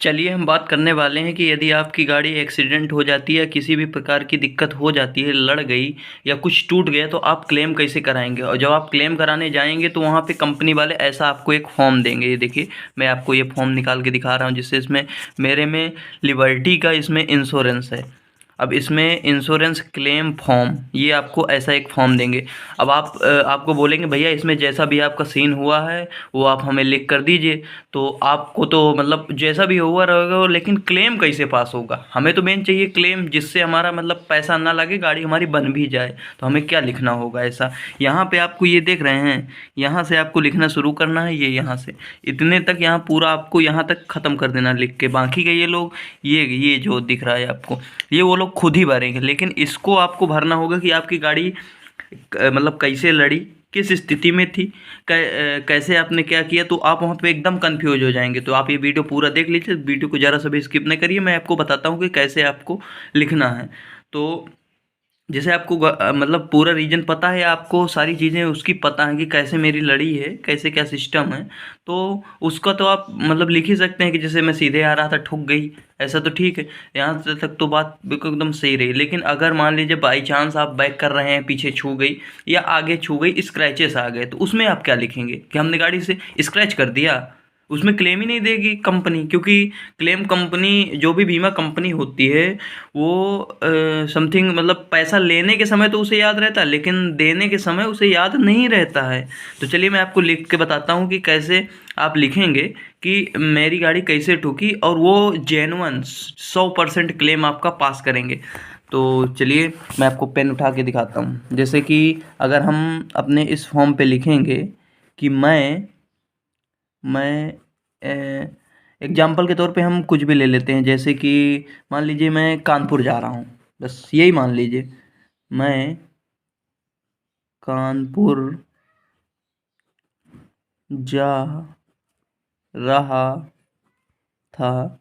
चलिए हम बात करने वाले हैं कि यदि आपकी गाड़ी एक्सीडेंट हो जाती है या किसी भी प्रकार की दिक्कत हो जाती है, लड़ गई या कुछ टूट गया तो आप क्लेम कैसे कराएंगे। और जब आप क्लेम कराने जाएंगे तो वहाँ पे कंपनी वाले ऐसा आपको एक फॉर्म देंगे। ये देखिए, मैं आपको ये फॉर्म निकाल के दिखा रहा हूँ जिससे इसमें मेरे में लिबर्टी का इसमें इंश्योरेंस है। अब इसमें इंश्योरेंस क्लेम फॉर्म, ये आपको ऐसा एक फॉर्म देंगे। अब आपको बोलेंगे भैया इसमें जैसा भी आपका सीन हुआ है वो आप हमें लिख कर दीजिए। तो आपको तो मतलब जैसा भी हुआ रहेगा, लेकिन क्लेम कैसे पास होगा। हमें तो मेन चाहिए क्लेम, जिससे हमारा मतलब पैसा ना लगे, गाड़ी हमारी बन भी जाए। तो हमें क्या लिखना होगा ऐसा, यहाँ पे आपको ये देख रहे हैं, यहाँ से आपको लिखना शुरू करना है। ये यहाँ से इतने तक, यहाँ पूरा आपको यहाँ तक ख़त्म कर देना लिख के। बाकी के ये लोग, ये जो दिख रहा है आपको, ये वो लोग खुद ही भरेंगे। लेकिन इसको आपको भरना होगा कि आपकी गाड़ी मतलब कैसे लड़ी, किस स्थिति में थी, कैसे आपने क्या किया। तो आप वहाँ पे एकदम कंफ्यूज हो जाएंगे। तो आप ये वीडियो पूरा देख लीजिए, वीडियो को ज़रा सा भी स्किप नहीं करिए। मैं आपको बताता हूँ कि कैसे आपको लिखना है। तो जैसे आपको मतलब पूरा रीजन पता है, आपको सारी चीज़ें उसकी पता है कि कैसे मेरी लड़ी है, कैसे क्या सिस्टम है। तो उसका तो आप मतलब लिख ही सकते हैं कि जैसे मैं सीधे आ रहा था, ठुक गई, ऐसा तो ठीक है। यहाँ तक तो बात बिल्कुल एकदम सही रही। लेकिन अगर मान लीजिए बाई चांस आप बैक कर रहे हैं, पीछे छू गई या आगे छू गई, स्क्रैचेस आ गए, तो उसमें आप क्या लिखेंगे कि हमने गाड़ी से स्क्रैच कर दिया। उसमें क्लेम ही नहीं देगी कंपनी, क्योंकि क्लेम कंपनी, जो भी बीमा कंपनी होती है, वो समथिंग मतलब पैसा लेने के समय तो उसे याद रहता है, लेकिन देने के समय उसे याद नहीं रहता है। तो चलिए मैं आपको लिख के बताता हूँ कि कैसे आप लिखेंगे कि मेरी गाड़ी कैसे ठुकी, और वो जेन्युइन 100% क्लेम आपका पास करेंगे। तो चलिए मैं आपको पेन उठा के दिखाता हूँ। जैसे कि अगर हम अपने इस फॉर्म पे लिखेंगे कि मैं एग्जाम्पल के तौर पे हम कुछ भी ले लेते हैं। जैसे कि मान लीजिए मैं कानपुर जा रहा हूँ, बस यही मान लीजिए, मैं कानपुर जा रहा था।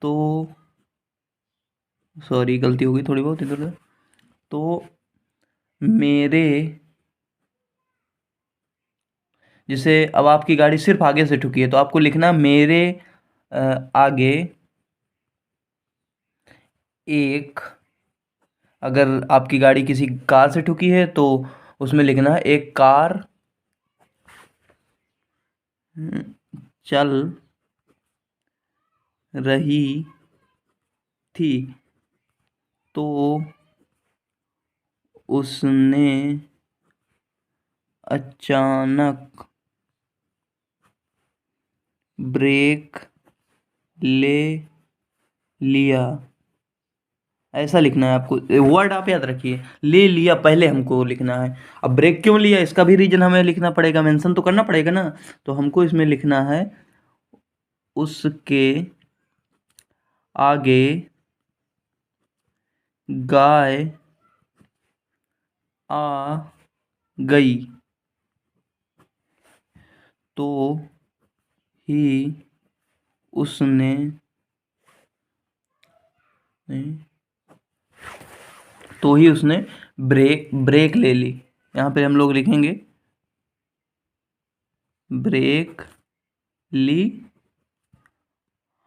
तो सॉरी, गलती हो गई थोड़ी बहुत इधर उधर। तो मेरे, जैसे अब आपकी गाड़ी सिर्फ आगे से ठुकी है तो आपको लिखना मेरे आगे एक, अगर आपकी गाड़ी किसी कार से ठुकी है तो उसमें लिखना है एक कार चल रही थी, तो उसने अचानक ब्रेक ले लिया। ऐसा लिखना है आपको, वर्ड आप याद रखिए, ले लिया पहले हमको लिखना है। अब ब्रेक क्यों लिया, इसका भी रीजन हमें लिखना पड़ेगा, मेंशन तो करना पड़ेगा ना। तो हमको इसमें लिखना है उसके आगे गाय आ गई, तो ही उसने ब्रेक ब्रेक ले ली। यहाँ पे हम लोग लिखेंगे ब्रेक ली,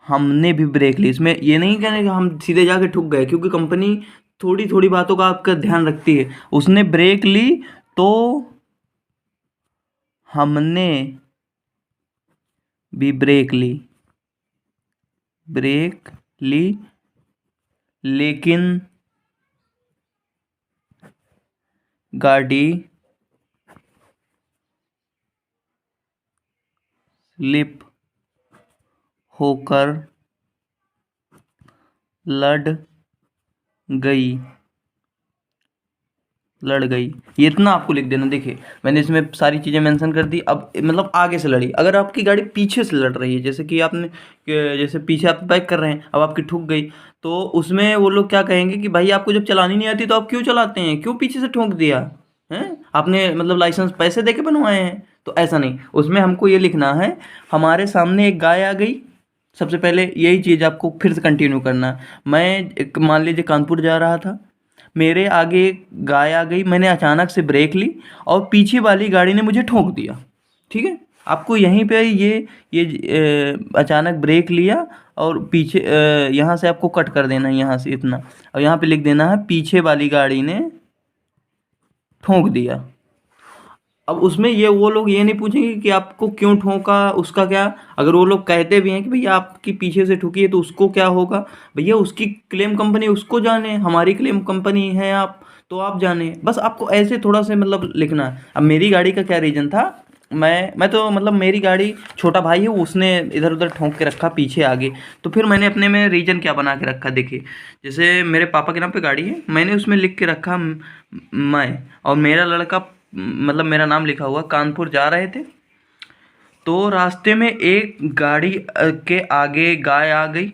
हमने भी ब्रेक ली। इसमें ये नहीं कहने कि हम सीधे जाके ठुक गए, क्योंकि कंपनी थोड़ी थोड़ी बातों का आपका ध्यान रखती है। उसने ब्रेक ली तो हमने भी ब्रेक ली, लेकिन गाड़ी स्लिप होकर लड़ गई। ये इतना आपको लिख देना। देखिए मैंने इसमें सारी चीज़ें मेंशन कर दी। अब मतलब आगे से लड़ी, अगर आपकी गाड़ी पीछे से लड़ रही है, जैसे कि आपने जैसे पीछे आप बाइक कर रहे हैं, अब आपकी ठुक गई, तो उसमें वो लोग क्या कहेंगे कि भाई आपको जब चलानी नहीं आती तो आप क्यों चलाते हैं, क्यों पीछे से ठोक दिया है, आपने मतलब लाइसेंस पैसे दे के बनवाए हैं। तो ऐसा नहीं, उसमें हमको ये लिखना है हमारे सामने एक गाय आ गई। सबसे पहले यही चीज़ आपको फिर से कंटिन्यू करना है। मैं मान लीजिए कानपुर जा रहा था, मेरे आगे एक गाय आ गई, मैंने अचानक से ब्रेक ली और पीछे वाली गाड़ी ने मुझे ठोक दिया। ठीक है, आपको यहीं पे ये अचानक ब्रेक लिया और पीछे यहाँ से आपको कट कर देना है, यहाँ से इतना, और यहाँ पे लिख देना है पीछे वाली गाड़ी ने ठोक दिया। अब उसमें ये वो लोग ये नहीं पूछेंगे कि आपको क्यों ठोका, उसका क्या। अगर वो लोग कहते भी हैं कि भैया आपकी पीछे से ठुकी है तो उसको क्या होगा, भैया उसकी क्लेम कंपनी उसको जाने, हमारी क्लेम कंपनी है आप, तो आप जाने। बस आपको ऐसे थोड़ा सा मतलब लिखना है। अब मेरी गाड़ी का क्या रीज़न था, मैं तो मतलब मेरी गाड़ी, छोटा भाई है उसने इधर उधर ठोक के रखा पीछे आगे, तो फिर मैंने अपने में रीजन क्या बना के रखा, देखिए जैसे मेरे पापा के नाम पे गाड़ी है, मैंने उसमें लिख के रखा मैं, और मेरा लड़का मतलब मेरा नाम लिखा हुआ, कानपुर जा रहे थे तो रास्ते में एक गाड़ी के आगे गाय आ गई,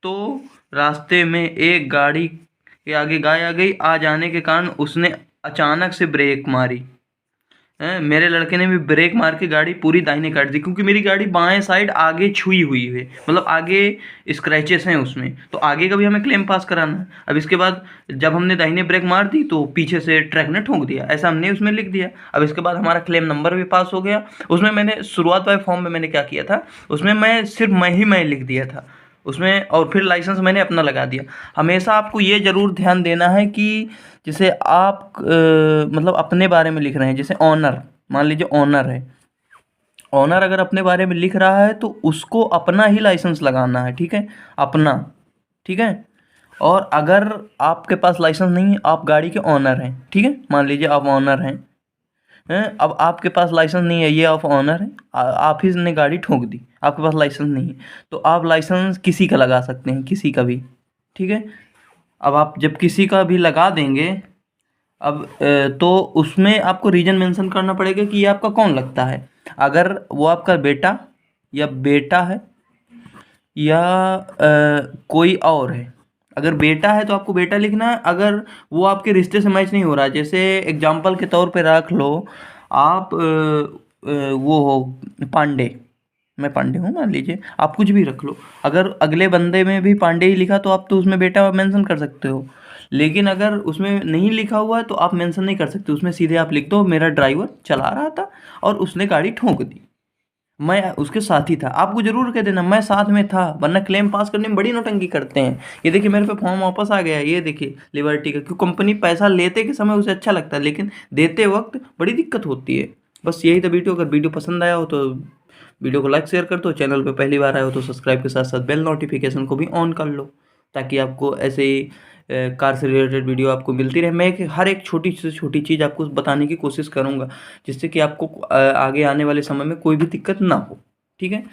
तो रास्ते में एक गाड़ी के आगे गाय आ गई, आ जाने के कारण उसने अचानक से ब्रेक मारी। मेरे लड़के ने भी ब्रेक मार के गाड़ी पूरी दाहिने काट दी, क्योंकि मेरी गाड़ी बाएं साइड आगे छुई हुई है, मतलब आगे स्क्रैचेस हैं उसमें, तो आगे का भी हमें क्लेम पास कराना है। अब इसके बाद जब हमने दाहिने ब्रेक मार दी तो पीछे से ट्रक ने ठोक दिया, ऐसा हमने उसमें लिख दिया। अब इसके बाद हमारा क्लेम नंबर भी पास हो गया। उसमें मैंने शुरुआत वाले फॉर्म में मैंने क्या किया था, उसमें मैं सिर्फ मैं लिख दिया था उसमें, और फिर लाइसेंस मैंने अपना लगा दिया। हमेशा आपको ये ज़रूर ध्यान देना है कि जैसे आप मतलब अपने बारे में लिख रहे हैं, जैसे ऑनर, मान लीजिए ऑनर है, ऑनर अगर अपने बारे में लिख रहा है तो उसको अपना ही लाइसेंस लगाना है, ठीक है, अपना, ठीक है। और अगर आपके पास लाइसेंस नहीं है, आप गाड़ी के ऑनर हैं, ठीक है, मान लीजिए आप ऑनर हैं, अब आपके पास लाइसेंस नहीं है, ये आप ऑनर हैं, आप ही ने गाड़ी ठोक दी, आपके पास लाइसेंस नहीं है, तो आप लाइसेंस किसी का लगा सकते हैं, किसी का भी, ठीक है। अब आप जब किसी का भी लगा देंगे, अब तो उसमें आपको रीजन मेंशन करना पड़ेगा कि ये आपका कौन लगता है। अगर वो आपका बेटा या बेटा है या कोई और है, अगर बेटा है तो आपको बेटा लिखना है। अगर वो आपके रिश्ते से मैच नहीं हो रहा है, जैसे एग्जाम्पल के तौर पे रख लो आप वो हो पांडे, मैं पांडे हूँ मान लीजिए, आप कुछ भी रख लो, अगर अगले बंदे में भी पांडे ही लिखा तो आप तो उसमें बेटा मेंशन कर सकते हो। लेकिन अगर उसमें नहीं लिखा हुआ है तो आप मेंशन नहीं कर सकते, उसमें सीधे आप लिख दो मेरा ड्राइवर चला रहा था और उसने गाड़ी ठोक दी, मैं उसके साथ ही था। आपको जरूर कह देना मैं साथ में था, वरना क्लेम पास करने में बड़ी नौटंकी करते हैं। ये देखिए मेरे पे फॉर्म वापस आ गया है, ये देखिए लिबर्टी का, क्यों कंपनी पैसा लेते के समय उसे अच्छा लगता है लेकिन देते वक्त बड़ी दिक्कत होती है। बस यही था वीडियो। अगर वीडियो पसंद आया हो तो वीडियो को लाइक शेयर कर दो, चैनल पे पहली बार आए हो तो सब्सक्राइब के साथ साथ बेल नोटिफिकेशन को भी ऑन कर लो, ताकि आपको ऐसे ही कार से रिलेटेड वीडियो आपको मिलती रहे। मैं हर एक छोटी से छोटी चीज़ आपको बताने की कोशिश करूँगा, जिससे कि आपको आगे आने वाले समय में कोई भी दिक्कत ना हो, ठीक है।